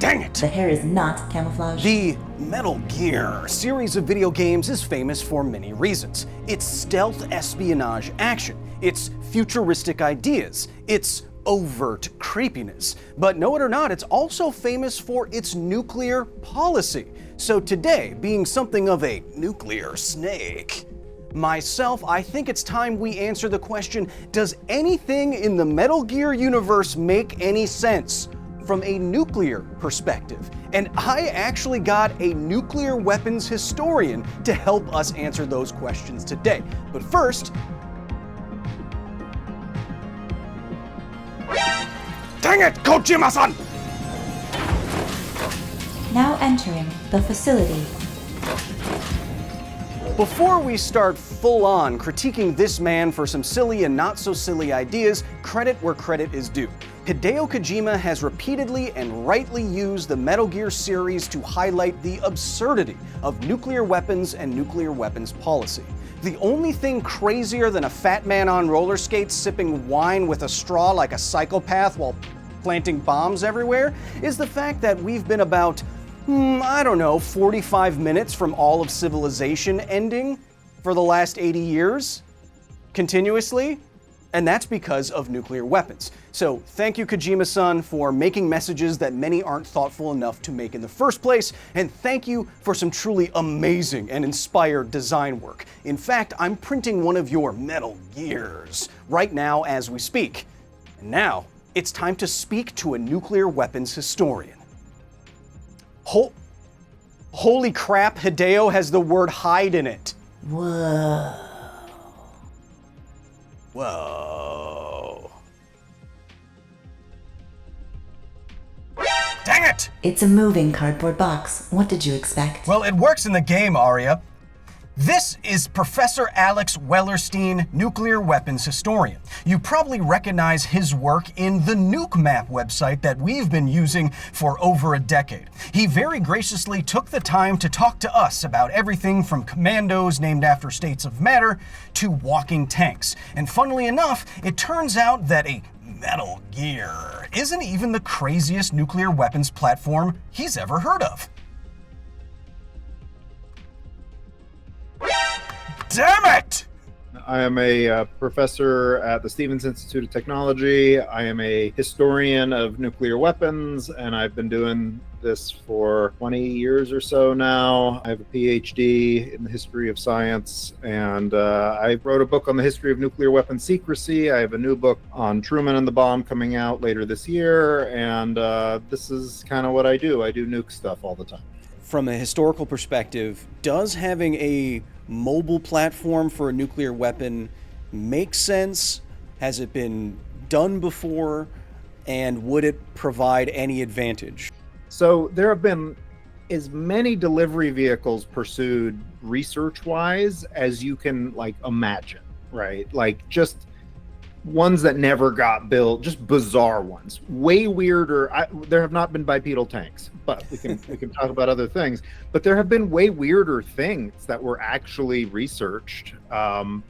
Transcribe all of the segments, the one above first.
Dang it! The hair is not camouflage. The Metal Gear series of video games is famous for many reasons. It's stealth espionage action, it's futuristic ideas, it's overt creepiness. But know it or not, it's also famous for its nuclear policy. So today, being something of a nuclear snake, myself, I think it's time we answer the question, does anything in the Metal Gear universe make any sense from a nuclear perspective? And I actually got a nuclear weapons historian to help us answer those questions today. But first, dang it, Kojima-san! Now entering the facility. Before we start full-on critiquing this man for some silly and not so silly ideas, credit where credit is due. Hideo Kojima has repeatedly and rightly used the Metal Gear series to highlight the absurdity of nuclear weapons and nuclear weapons policy. The only thing crazier than a fat man on roller skates sipping wine with a straw like a psychopath while planting bombs everywhere is the fact that we've been about 45 minutes from all of civilization ending for the last 80 years, continuously, and that's because of nuclear weapons. So thank you, Kojima-san, for making messages that many aren't thoughtful enough to make in the first place, and thank you for some truly amazing and inspired design work. In fact, I'm printing one of your Metal Gears right now as we speak. And now, it's time to speak to a nuclear weapons historian. Holy crap, Hideo has the word hide in it. Whoa. Whoa. Dang it! It's a moving cardboard box. What did you expect? Well, it works in the game, Arya. This is Professor Alex Wellerstein, nuclear weapons historian. You probably recognize his work in the Nuke Map website that we've been using for over a decade. He very graciously took the time to talk to us about everything from commandos named after states of matter to walking tanks. And funnily enough, it turns out that a Metal Gear isn't even the craziest nuclear weapons platform he's ever heard of. Damn it! I am a professor at the Stevens Institute of Technology. I am a historian of nuclear weapons, and I've been doing this for 20 years or so now. I have a PhD in the history of science, and I wrote a book on the history of nuclear weapon secrecy. I have a new book on Truman and the bomb coming out later this year, and this is kind of what I do. I do nuke stuff all the time. From a historical perspective, does having a mobile platform for a nuclear weapon make sense? Has it been done before? And would it provide any advantage? So there have been as many delivery vehicles pursued research-wise as you can imagine, right? Just ones that never got built, just bizarre ones, way weirder. There have not been bipedal tanks, but we can talk about other things. But there have been way weirder things that were actually researched. My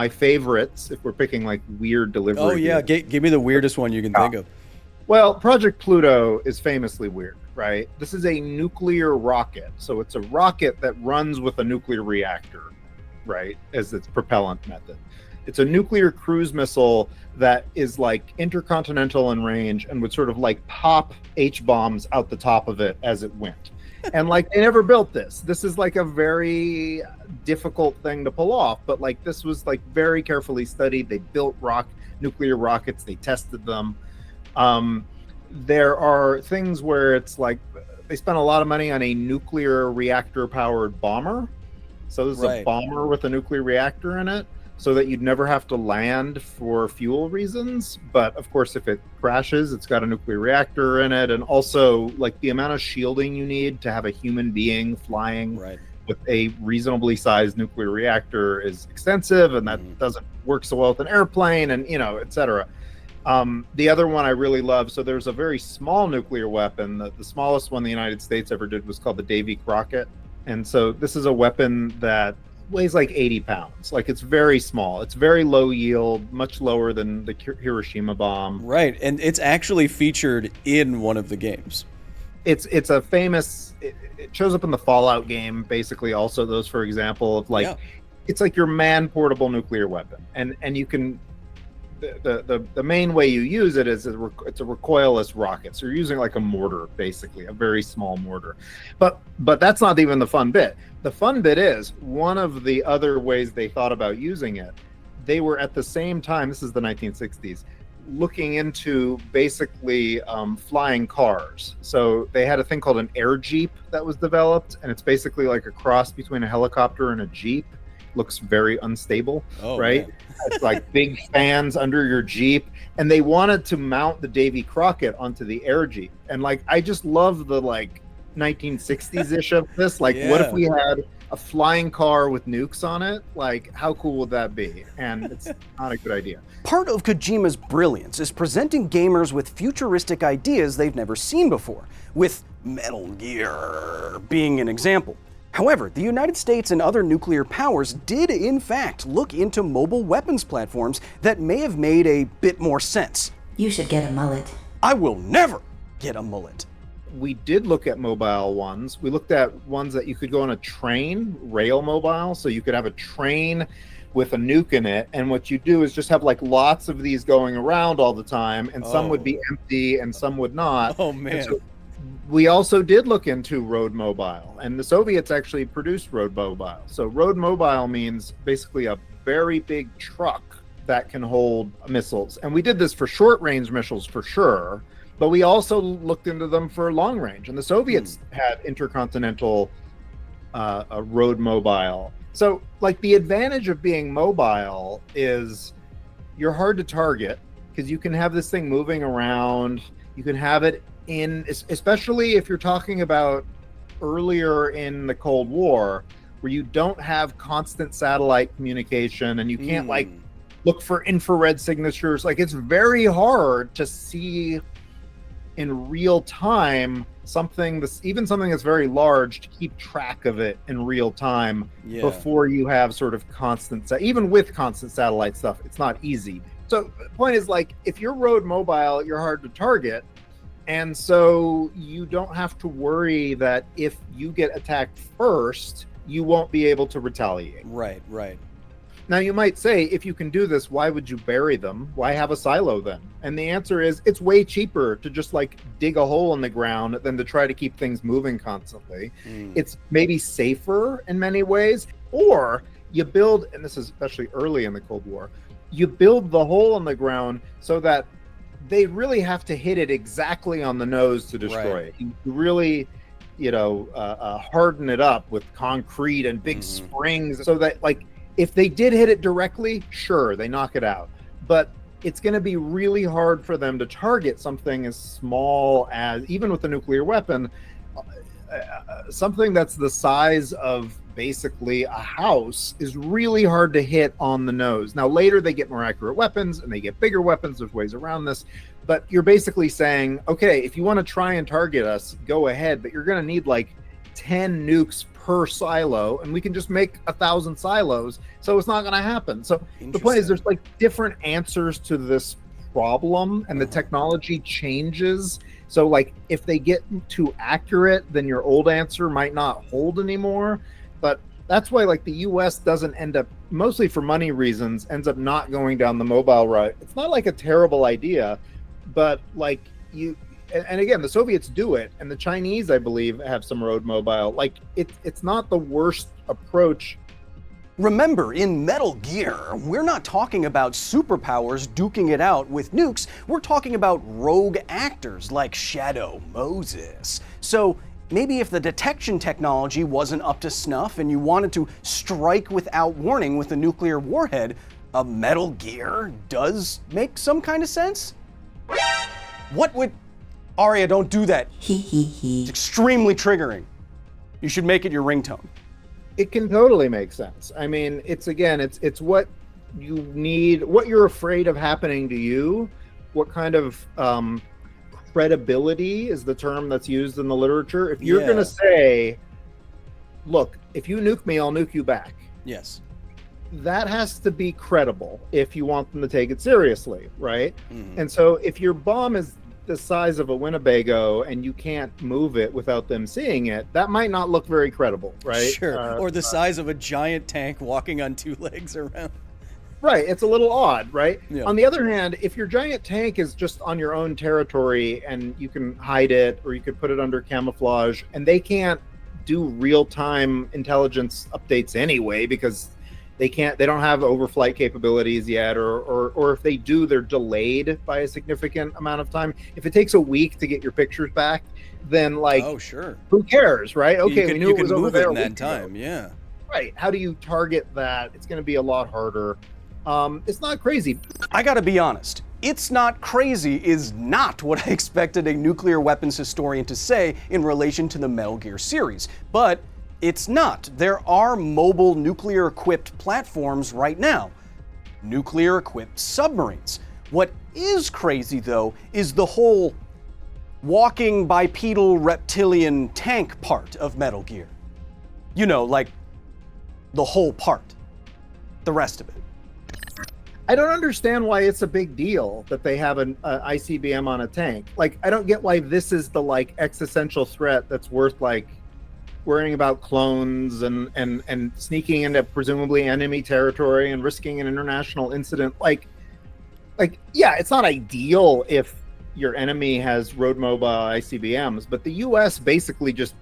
favorites, if we're picking weird delivery. Oh yeah, give me the weirdest one you can think of. Well, Project Pluto is famously weird, right? This is a nuclear rocket, so it's a rocket that runs with a nuclear reactor, right, as its propellant method. It's a nuclear cruise missile that is intercontinental in range and would sort of pop H-bombs out the top of it as it went. And they never built this. This is a very difficult thing to pull off, but this was very carefully studied. They built nuclear rockets, they tested them. There are things where it's they spent a lot of money on a nuclear reactor powered bomber. So this is a bomber with a nuclear reactor in it, so that you'd never have to land for fuel reasons. But of course, if it crashes, it's got a nuclear reactor in it. And also the amount of shielding you need to have a human being flying with a reasonably sized nuclear reactor is extensive, and that doesn't work so well with an airplane, and et cetera. The other one I really love, so there's a very small nuclear weapon. The smallest one the United States ever did was called the Davy Crockett. And so this is a weapon that weighs like 80 pounds. Like, it's very small. It's very low yield, much lower than the Hiroshima bomb. Right, and it's actually featured in one of the games. It's a famous. It shows up in the Fallout game, basically. Also, those for example of like, it's like your man-portable nuclear weapon, and you can. The main way you use it is it's a recoilless rocket, so you're using like a mortar, basically a very small mortar. But that's not even the fun bit. The fun bit is one of the other ways they thought about using it. They were at the same time, this is the 1960s, looking into basically flying cars. So they had a thing called an air jeep that was developed, and it's basically like a cross between a helicopter and a jeep. Looks very unstable, right? Man. It's like big fans under your Jeep, and they wanted to mount the Davy Crockett onto the air Jeep. And like, I just love the like 1960s-ish of this. Like, what if we had a flying car with nukes on it? Like, how cool would that be? And it's not a good idea. Part of Kojima's brilliance is presenting gamers with futuristic ideas they've never seen before, with Metal Gear being an example. However, the United States and other nuclear powers did in fact look into mobile weapons platforms that may have made a bit more sense. You should get a mullet. I will never get a mullet. We did look at mobile ones. We looked at ones that you could go on a train, rail mobile, so you could have a train with a nuke in it, and what you do is just have like lots of these going around all the time, and some would be empty and some would not. Oh man. We also did look into road mobile, and the Soviets actually produced road mobile. So road mobile means basically a very big truck that can hold missiles. And we did this for short range missiles for sure, but we also looked into them for long range. And the Soviets had intercontinental road mobile. So like, the advantage of being mobile is you're hard to target because you can have this thing moving around. You can have it in, especially if you're talking about earlier in the Cold War, where you don't have constant satellite communication and you can't like look for infrared signatures. Like, it's very hard to see in real time something that's very large, to keep track of it in real time before you have sort of constant, even with constant satellite stuff, it's not easy. So the point is, like, if you're road mobile, you're hard to target. And so you don't have to worry that if you get attacked first, you won't be able to retaliate. Right. Now, you might say, if you can do this, why would you bury them? Why have a silo then? And the answer is, it's way cheaper to just like dig a hole in the ground than to try to keep things moving constantly. It's maybe safer in many ways. Or you build, and this is especially early in the Cold War, you build the hole in the ground so that they really have to hit it exactly on the nose to destroy it. You really, harden it up with concrete and big springs so that, like, if they did hit it directly, sure, they knock it out. But it's going to be really hard for them to target something as small as, even with a nuclear weapon, something that's the size of basically a house is really hard to hit on the nose. Now, later they get more accurate weapons and they get bigger weapons. There's ways around this. But you're basically saying, okay, if you want to try and target us, go ahead. But you're going to need like 10 nukes per silo, and we can just make 1,000 silos. So it's not going to happen. So the point is, there's like different answers to this problem, and the technology changes. So like, if they get too accurate, then your old answer might not hold anymore. But that's why, like, the US doesn't end up, mostly for money reasons, ends up not going down the mobile route. It's not like a terrible idea, but like, and again, the Soviets do it, and the Chinese, I believe, have some road mobile. Like, it's not the worst approach. Remember, in Metal Gear, we're not talking about superpowers duking it out with nukes. We're talking about rogue actors like Shadow Moses. So maybe if the detection technology wasn't up to snuff and you wanted to strike without warning with a nuclear warhead, a Metal Gear does make some kind of sense? What would... Arya, don't do that. It's extremely triggering. You should make it your ringtone. It can totally make sense. I mean, it's what you need, what you're afraid of happening to you, what kind of credibility is the term that's used in the literature. If you're going to say, look, if you nuke me, I'll nuke you back. Yes. That has to be credible if you want them to take it seriously, right? Mhm. And so if your bomb is the size of a Winnebago and you can't move it without them seeing it, that might not look very credible, right? Sure. Or the size of a giant tank walking on two legs around. Right. It's a little odd, right? Yeah. On the other hand, if your giant tank is just on your own territory and you can hide it or you could put it under camouflage, and they can't do real-time intelligence updates anyway because they don't have overflight capabilities yet, or if they do, they're delayed by a significant amount of time. If it takes a week to get your pictures back, then like, oh sure, who cares, right? Okay, we knew it was over there in that time. Yeah. Right. How do you target that? It's going to be a lot harder. It's not crazy. I gotta be honest. It's not crazy is not what I expected a nuclear weapons historian to say in relation to the Metal Gear series. But it's not. There are mobile nuclear-equipped platforms right now. Nuclear-equipped submarines. What is crazy, though, is the whole walking bipedal reptilian tank part of Metal Gear. You know, like the whole part. The rest of it. I don't understand why it's a big deal that they have an ICBM on a tank. Like, I don't get why this is the like existential threat that's worth like worrying about clones and sneaking into presumably enemy territory and risking an international incident. Like yeah, it's not ideal if your enemy has road mobile ICBMs, but the US basically just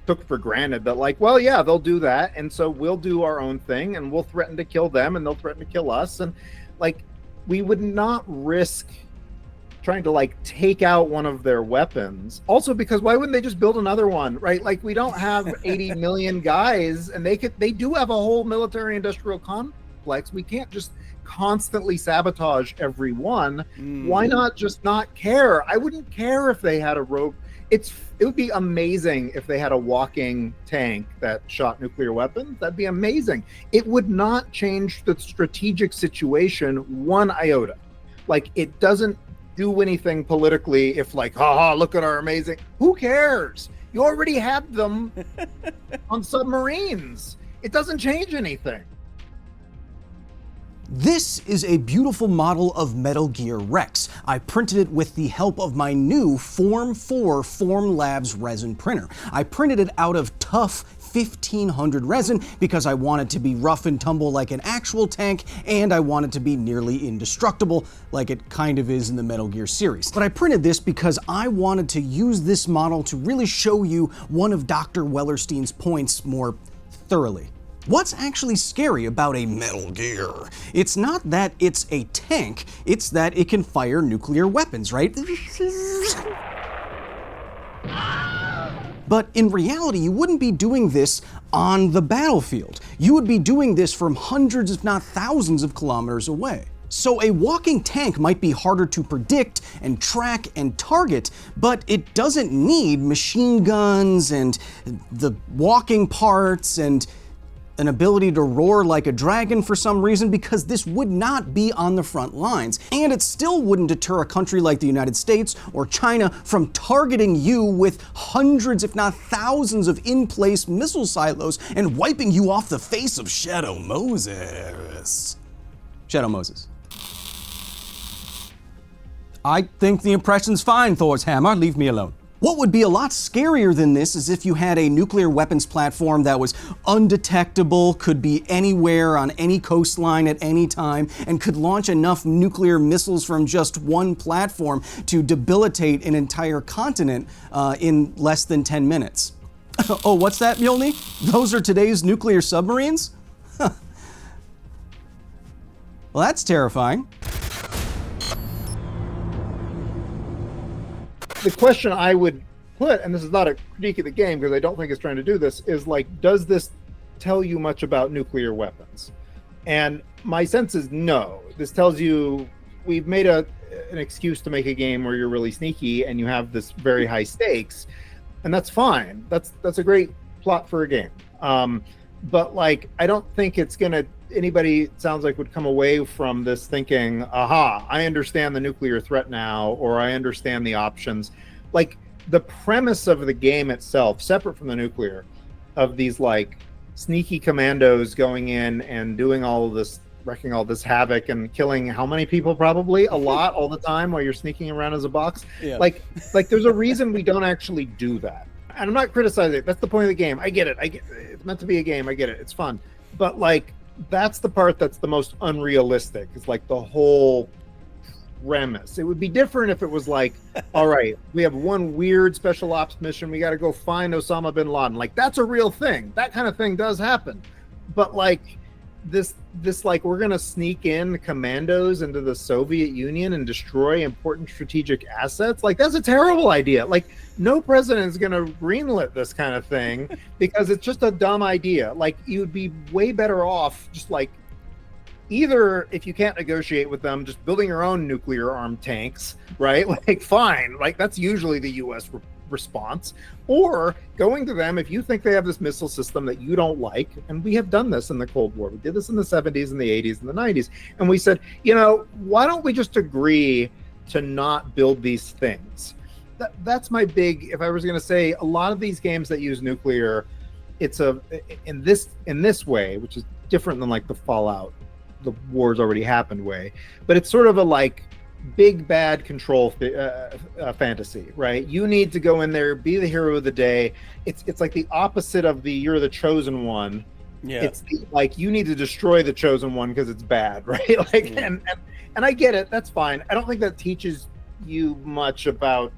took for granted that like, well, yeah, they'll do that, and so we'll do our own thing and we'll threaten to kill them and they'll threaten to kill us. And like, we would not risk trying to like take out one of their weapons. Also, because why wouldn't they just build another one, right? Like, we don't have 80 million guys, and they do have a whole military industrial complex. We can't just constantly sabotage every one. Why not just not care? I wouldn't care if they had a rope. It would be amazing if they had a walking tank that shot nuclear weapons. That'd be amazing. It would not change the strategic situation one iota. Like, it doesn't do anything politically if like, haha, look at our amazing. Who cares? You already had them on submarines. It doesn't change anything. This is a beautiful model of Metal Gear Rex. I printed it with the help of my new Form 4 Formlabs resin printer. I printed it out of tough 1500 resin because I wanted to be rough and tumble like an actual tank, and I wanted to be nearly indestructible like it kind of is in the Metal Gear series. But I printed this because I wanted to use this model to really show you one of Dr. Wellerstein's points more thoroughly. What's actually scary about a Metal Gear? It's not that it's a tank, it's that it can fire nuclear weapons, right? But in reality, you wouldn't be doing this on the battlefield. You would be doing this from hundreds, if not thousands of kilometers away. So a walking tank might be harder to predict and track and target, but it doesn't need machine guns and the walking parts and an ability to roar like a dragon for some reason, because this would not be on the front lines. And it still wouldn't deter a country like the United States or China from targeting you with hundreds, if not thousands, of in-place missile silos and wiping you off the face of Shadow Moses. Shadow Moses. I think the impression's fine, Thor's hammer. Leave me alone. What would be a lot scarier than this is if you had a nuclear weapons platform that was undetectable, could be anywhere on any coastline at any time, and could launch enough nuclear missiles from just one platform to debilitate an entire continent in less than 10 minutes. Oh, what's that, Mjolnir? Those are today's nuclear submarines? Huh. Well, that's terrifying. The question I would put, and this is not a critique of the game because I don't think it's trying to do this, is like, does this tell you much about nuclear weapons? And my sense is no. This tells you we've made an excuse to make a game where you're really sneaky and you have this very high stakes, and that's fine. That's a great plot for a game. But like, I don't think it's gonna, anybody, it sounds like, would come away from this thinking, aha, I understand the nuclear threat now, or I understand the options. Like, the premise of the game itself, separate from the nuclear, of these like sneaky commandos going in and doing all of this, wrecking all this havoc and killing how many people? Probably a lot all the time while you're sneaking around as a box. Yeah. Like there's a reason we don't actually do that. And I'm not criticizing it. That's the point of the game. I get it. It's meant to be a game. I get it. It's fun. But like, that's the part that's the most unrealistic. It's like the whole premise. It would be different if it was like, all right, we have one weird special ops mission. We got to go find Osama bin Laden. Like, that's a real thing. That kind of thing does happen. But like this like, we're going to sneak in commandos into the Soviet Union and destroy important strategic assets. Like, that's a terrible idea. Like, no president is going to greenlit this kind of thing because it's just a dumb idea. Like, you'd be way better off just like, either if you can't negotiate with them, just building your own nuclear armed tanks, right? Like, fine. Like, that's usually the U.S. response. Or going to them if you think they have this missile system that you don't like. And we have done this in the Cold War. We did this in the 70s and the 80s and the 90s. And we said, why don't we just agree to not build these things? That's my big, if I was going to say, a lot of these games that use nuclear, it's in this way, which is different than like the Fallout, the war's already happened way, but it's sort of a like big bad control fantasy, right? You need to go in there, be the hero of the day. It's like the opposite of the you're the chosen one. Yeah. It's like you need to destroy the chosen one because it's bad, right? Like, and I get it. That's fine. I don't think that teaches you much about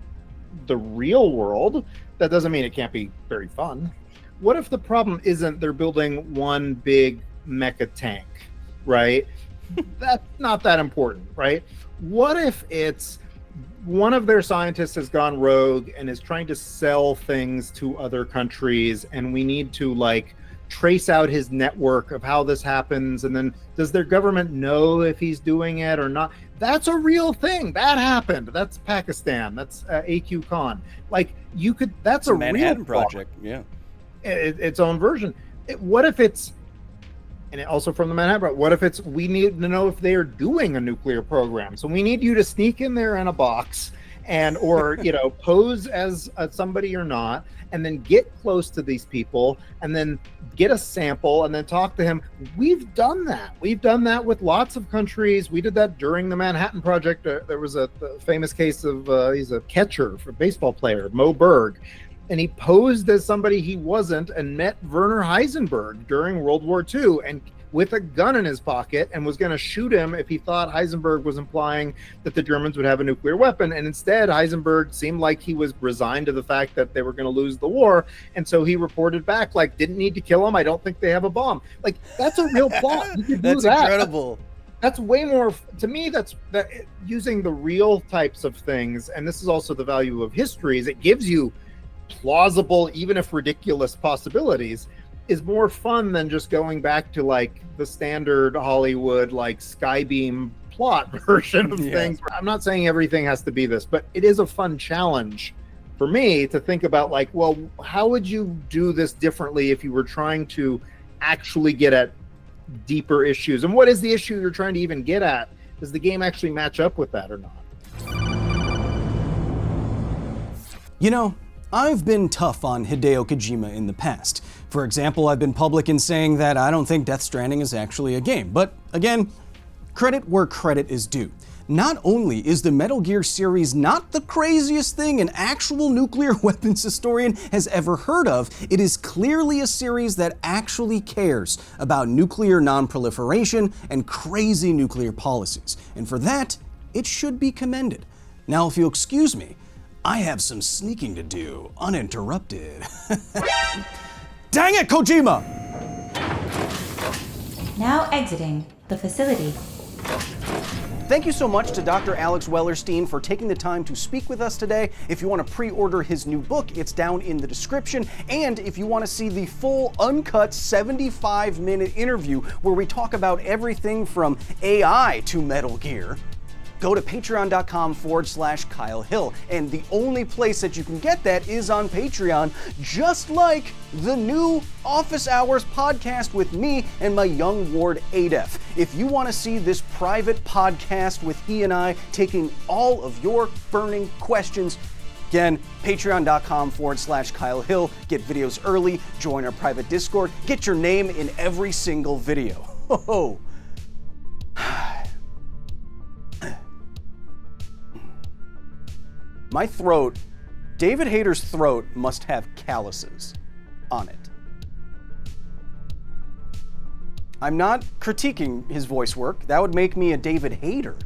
the real world. That doesn't mean it can't be very fun. What if the problem isn't they're building one big mecha tank, right? That's not that important, right? What if it's one of their scientists has gone rogue and is trying to sell things to other countries, and we need to like trace out his network of how this happens, and then does their government know if he's doing it or not? That's a real thing. That happened. That's Pakistan. That's AQ Khan. Like, you could, that's a Manhattan real Project. Yeah. Its own version. What if it's, and also from the Manhattan Project, what if it's, we need to know if they are doing a nuclear program. So we need you to sneak in there in a box and, or, pose as somebody or not, and then get close to these people and then get a sample and then talk to him. We've done that. We've done that with lots of countries. We did that during the Manhattan Project. There was a famous case of, he's a catcher, a baseball player, Mo Berg. And he posed as somebody he wasn't and met Werner Heisenberg during World War II and with a gun in his pocket and was going to shoot him if he thought Heisenberg was implying that the Germans would have a nuclear weapon. And instead, Heisenberg seemed like he was resigned to the fact that they were going to lose the war. And so he reported back, like, didn't need to kill him. I don't think they have a bomb. Like, that's a real plot. You could That's do that. incredible. That's way more, to me, that using the real types of things. And this is also the value of history, is it gives you plausible, even if ridiculous, possibilities, is more fun than just going back to like the standard Hollywood like Skybeam plot version of things. I'm not saying everything has to be this, but it is a fun challenge for me to think about, like, well, how would you do this differently if you were trying to actually get at deeper issues? And what is the issue you're trying to even get at? Does the game actually match up with that or not? I've been tough on Hideo Kojima in the past. For example, I've been public in saying that I don't think Death Stranding is actually a game. But again, credit where credit is due. Not only is the Metal Gear series not the craziest thing an actual nuclear weapons historian has ever heard of, it is clearly a series that actually cares about nuclear non-proliferation and crazy nuclear policies. And for that, it should be commended. Now, if you'll excuse me, I have some sneaking to do, uninterrupted. Dang it, Kojima! Now exiting the facility. Thank you so much to Dr. Alex Wellerstein for taking the time to speak with us today. If you want to pre-order his new book, it's down in the description. And if you want to see the full, uncut 75-minute interview where we talk about everything from AI to Metal Gear, go to patreon.com/Kyle Hill. And the only place that you can get that is on Patreon, just like the new Office Hours podcast with me and my young ward Adef. If you want to see this private podcast with he and I taking all of your burning questions, Again, patreon.com/Kyle Hill. Get videos early, join our private Discord, get your name in every single video. Oh. My throat, David Hayter's throat must have calluses on it. I'm not critiquing his voice work. That would make me a David Hayter.